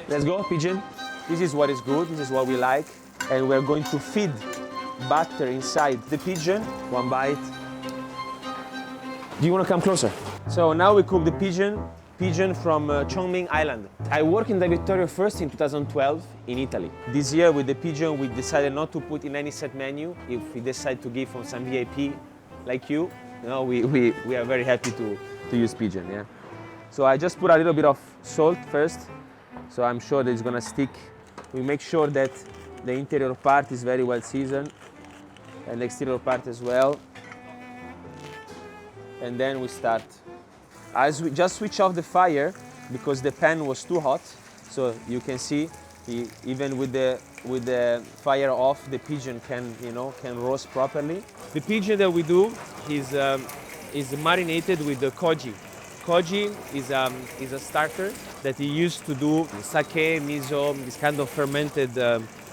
Let's go, Pigeon. This is what is good, this is what we like. And we're going to feed butter inside the pigeon. One bite. Do you want to come closer? So now we cook the pigeon from Chongming Island. I worked in Da Vittorio first in 2012 in Italy. This year with the pigeon, we decided not to put in any set menu. If we decide to give from some VIP like you, we are very happy to use pigeon, yeah. So I just put a little bit of salt first, so I'm sure that it's gonna stick. We make sure that the interior part is very well seasoned and the exterior part as well. And then we start. As we just switch off the fire because the pan was too hot, so you can see even with the fire off, the pigeon can roast properly. The pigeon that we do is marinated with the koji. Koji is a starter that you use to do sake, miso, this kind of fermented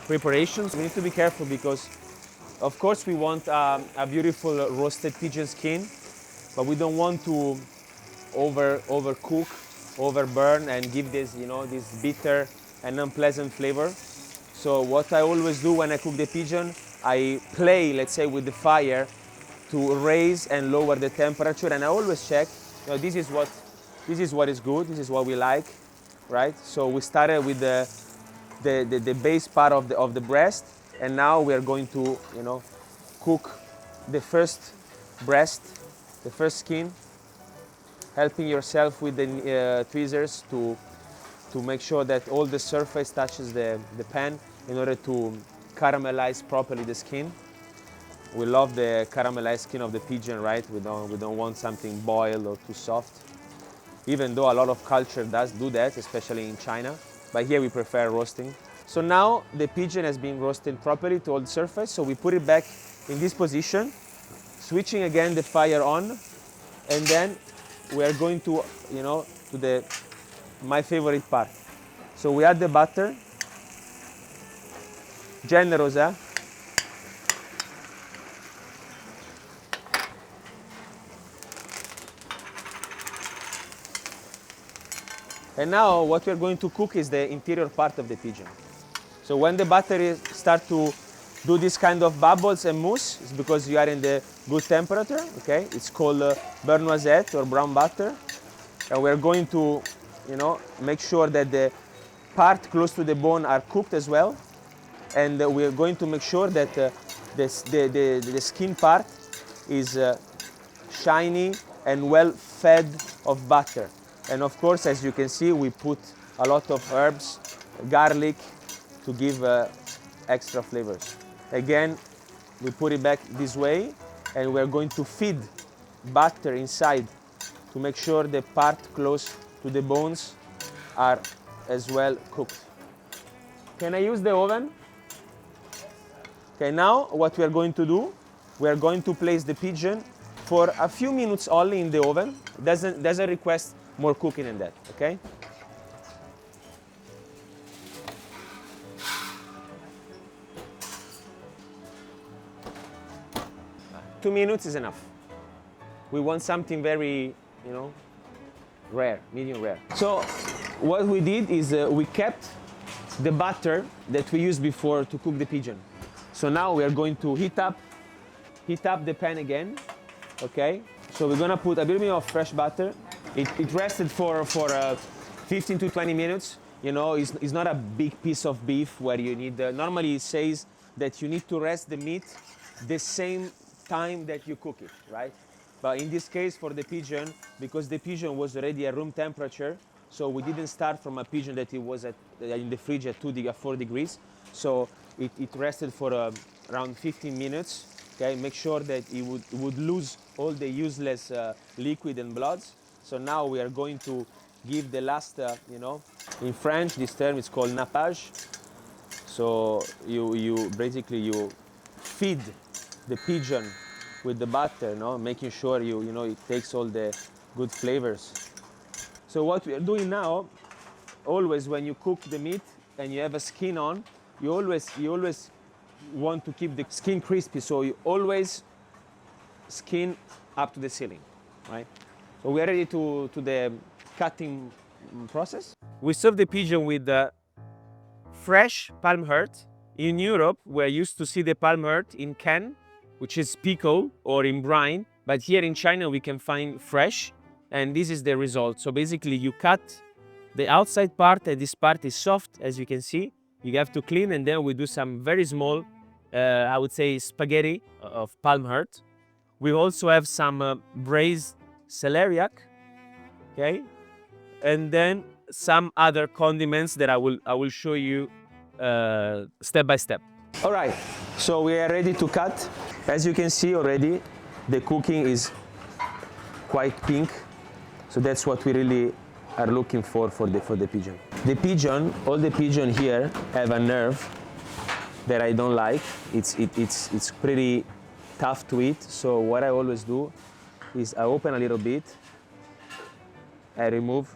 preparations. We need to be careful because, of course, we want a beautiful roasted pigeon skin, but we don't want to overcook, overburn, and give this, this bitter and unpleasant flavor. So what I always do when I cook the pigeon, I play, let's say, with the fire to raise and lower the temperature, and I always check. This is what is good. This is what we like, right? So we started with the base part of the breast, and now we are going to, cook the first breast, the first skin, helping yourself with the tweezers to make sure that all the surface touches the pan in order to caramelize properly the skin. We love the caramelized skin of the pigeon, right? We don't want something boiled or too soft. Even though a lot of culture does do that, especially in China, but here we prefer roasting. So now the pigeon has been roasted properly to all the surface, so we put it back in this position, switching again the fire on, and then we are going to, to my favorite part. So we add the butter, generosa. And now what we're going to cook is the interior part of the pigeon. So when the butter start to do this kind of bubbles and mousse, it's because you are in the good temperature, okay? It's called beurre noisette or brown butter. And we're going to, make sure that the part close to the bone are cooked as well. And we're going to make sure that the skin part is shiny and well fed of butter. And of course, as you can see, we put a lot of herbs, garlic, to give extra flavors. Again, we put it back this way, and we're going to feed butter inside to make sure the part close to the bones are as well cooked. Can I use the oven? Okay, now what we are going to do, we are going to place the pigeon for a few minutes only in the oven. Doesn't request more cooking than that, okay? Two minutes is enough. We want something very, rare, medium rare. So what we did is we kept the butter that we used before to cook the pigeon. So now we are going to heat up the pan again, okay? So we're gonna put a little bit of fresh butter. It rested for 15 to 20 minutes. It's not a big piece of beef where you need, normally it says that you need to rest the meat the same time that you cook it, right? But in this case for the pigeon, because the pigeon was already at room temperature, so we didn't start from a pigeon that it was in the fridge at 4 degrees. So it rested for around 15 minutes. Okay, make sure that it would lose all the useless liquid and bloods. So now we are going to give the last, in French, this term is called nappage. So you basically feed the pigeon with the butter, making sure it takes all the good flavors. So what we are doing now, always when you cook the meat and you have a skin on, you always want to keep the skin crispy. So you always skin up to the ceiling, right? So we are ready to the cutting process. We serve the pigeon with fresh palm heart. In Europe, we're used to see the palm heart in can, which is pickle or in brine. But here in China, we can find fresh, and this is the result. So basically, you cut the outside part, and this part is soft, as you can see. You have to clean, and then we do some very small, I would say, spaghetti of palm heart. We also have some braised celeriac, okay, and then some other condiments that I will show you step by step. All right, so we are ready to cut. As you can see already, the cooking is quite pink, so that's what we really are looking for the pigeon. The pigeon, all the pigeon here have a nerve that I don't like. It's pretty tough to eat. So what I always do is I open a little bit, I remove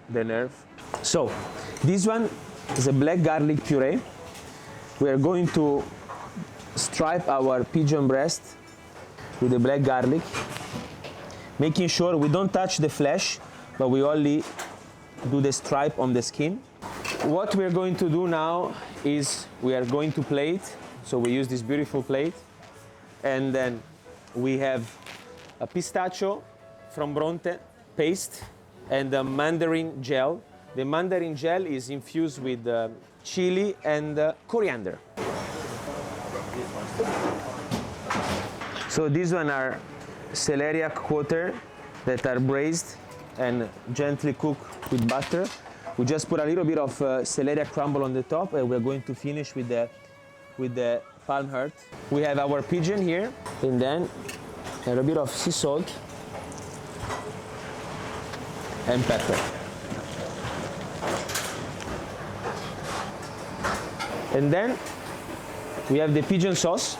the nerve. So this one is a black garlic puree. We are going to stripe our pigeon breast with the black garlic, making sure we don't touch the flesh, but we only do the stripe on the skin. What we're going to do now is we are going to plate. So we use this beautiful plate, and then we have a pistachio from Bronte paste and a mandarin gel. The mandarin gel is infused with chili and coriander. So these one are celeriac quarter that are braised and gently cooked with butter. We just put a little bit of celeriac crumble on the top, and we're going to finish with the palm heart. We have our pigeon here, and then a little bit of sea salt and pepper. And then we have the pigeon sauce.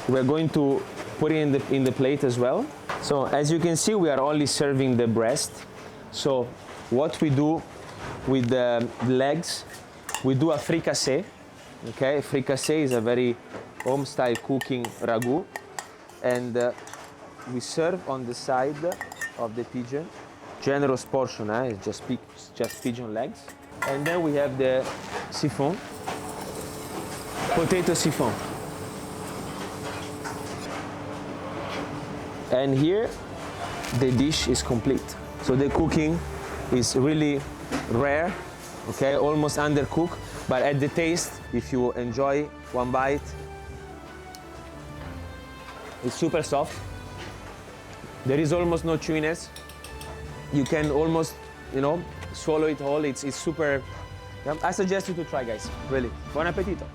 We're going to put it in the plate as well. So as you can see, we are only serving the breast. So what we do with the legs, we do a fricassee. Okay, fricassee is a very home-style cooking ragu, and we serve on the side of the pigeon. Generous portion, it's just pigeon legs. And then we have the siphon, potato siphon. And here, the dish is complete. So the cooking is really rare, okay, almost undercooked, but at the taste, if you enjoy one bite, it's super soft. There is almost no chewiness. You can almost, swallow it whole. It's super. I suggest you to try, guys. Really. Buon appetito.